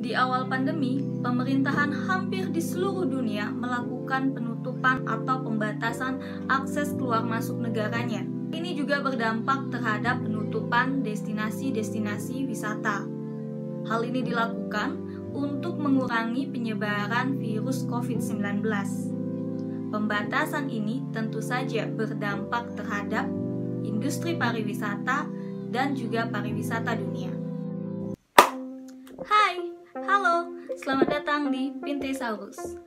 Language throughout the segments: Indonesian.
Di awal pandemi, pemerintahan hampir di seluruh dunia melakukan penutupan atau pembatasan akses keluar masuk negaranya. Ini juga berdampak terhadap penutupan destinasi-destinasi wisata. Hal ini dilakukan untuk mengurangi penyebaran virus COVID-19. Pembatasan ini tentu saja berdampak terhadap industri pariwisata dan juga pariwisata dunia. Hai, halo, selamat datang di Pintesaurus.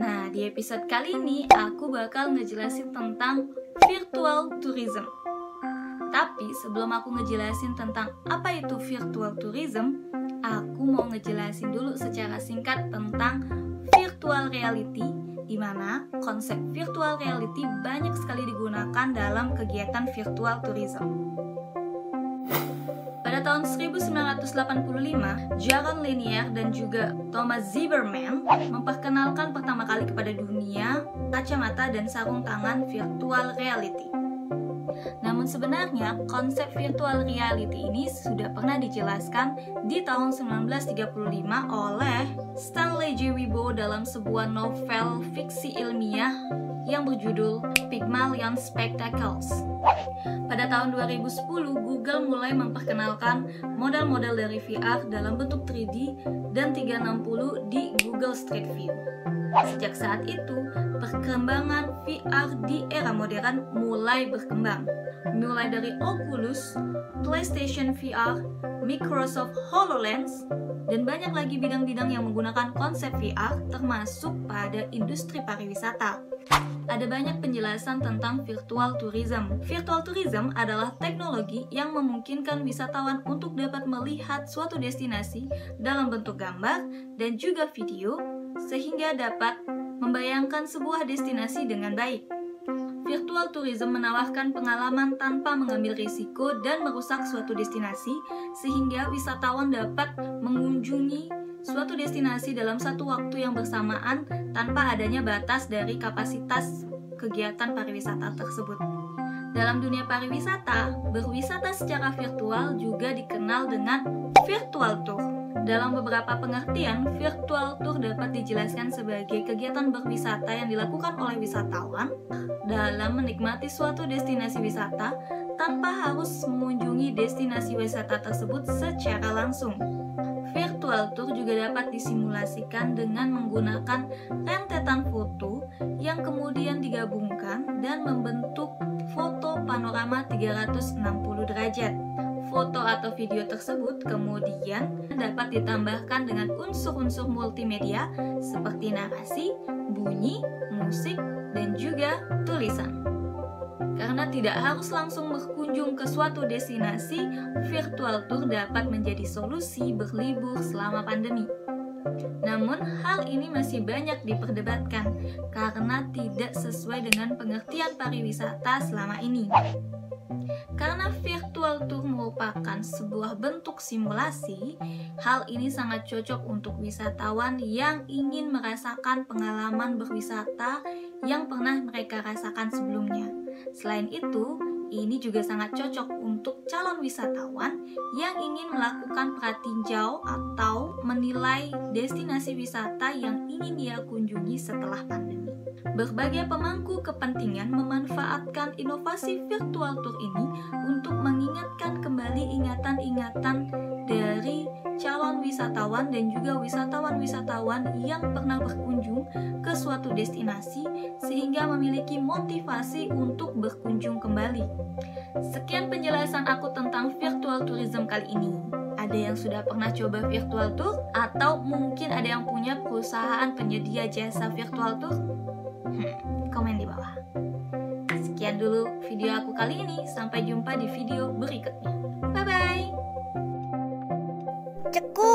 Nah, di episode kali ini aku bakal ngejelasin tentang virtual tourism. Tapi sebelum aku ngejelasin tentang apa itu virtual tourism, aku mau ngejelasin dulu secara singkat tentang virtual reality, di mana konsep virtual reality banyak sekali digunakan dalam kegiatan virtual tourism. Pada tahun 1985, Jaron Lanier dan juga Thomas Zimmerman memperkenalkan pertama kali kepada dunia kacamata dan sarung tangan virtual reality. Namun sebenarnya konsep virtual reality ini sudah pernah dijelaskan di tahun 1935 oleh Stanley J. Weibo dalam sebuah novel fiksi ilmiah yang berjudul Pygmalion Spectacles. Pada tahun 2010, Google mulai memperkenalkan model-model dari VR dalam bentuk 3D dan 360 di Google Street View. Sejak saat itu, perkembangan VR di era modern mulai berkembang, mulai dari Oculus, PlayStation VR, Microsoft HoloLens, dan banyak lagi bidang-bidang yang menggunakan konsep VR termasuk pada industri pariwisata. Ada banyak penjelasan tentang virtual tourism. Virtual tourism adalah teknologi yang memungkinkan wisatawan untuk dapat melihat suatu destinasi dalam bentuk gambar dan juga video, sehingga dapat membayangkan sebuah destinasi dengan baik. Virtual tourism menawarkan pengalaman tanpa mengambil risiko dan merusak suatu destinasi, sehingga wisatawan dapat mengunjungi suatu destinasi dalam satu waktu yang bersamaan tanpa adanya batas dari kapasitas kegiatan pariwisata tersebut. Dalam dunia pariwisata, berwisata secara virtual juga dikenal dengan virtual tour. Dalam beberapa pengertian, virtual tour dapat dijelaskan sebagai kegiatan berwisata yang dilakukan oleh wisatawan dalam menikmati suatu destinasi wisata tanpa harus mengunjungi destinasi wisata tersebut secara langsung. Virtual tour juga dapat disimulasikan dengan menggunakan rentetan foto yang kemudian digabungkan dan membentuk foto panorama 360 derajat. Foto atau video tersebut kemudian dapat ditambahkan dengan unsur-unsur multimedia seperti narasi, bunyi, musik, dan juga tulisan. Karena tidak harus langsung berkunjung ke suatu destinasi, virtual tour dapat menjadi solusi berlibur selama pandemi. Namun, hal ini masih banyak diperdebatkan karena tidak sesuai dengan pengertian pariwisata selama ini. Karena virtual tour merupakan sebuah bentuk simulasi, hal ini sangat cocok untuk wisatawan yang ingin merasakan pengalaman berwisata yang pernah mereka rasakan sebelumnya. Selain itu, ini juga sangat cocok untuk calon wisatawan yang ingin melakukan pratinjau atau menilai destinasi wisata yang ingin dia kunjungi setelah pandemi. Berbagai pemangku kepentingan memanfaatkan inovasi virtual tour ini untuk mengingatkan kembali ingatan-ingatan dari calon wisatawan dan juga wisatawan-wisatawan yang pernah berkunjung ke suatu destinasi sehingga memiliki motivasi untuk berkunjung kembali. Sekian penjelasan aku tentang virtual tourism kali ini. Ada yang sudah pernah coba virtual tour? Atau mungkin ada yang punya perusahaan penyedia jasa virtual tour? Komen di bawah. Sekian dulu video aku kali ini. Sampai jumpa di video berikutnya. Bye-bye. Ceku.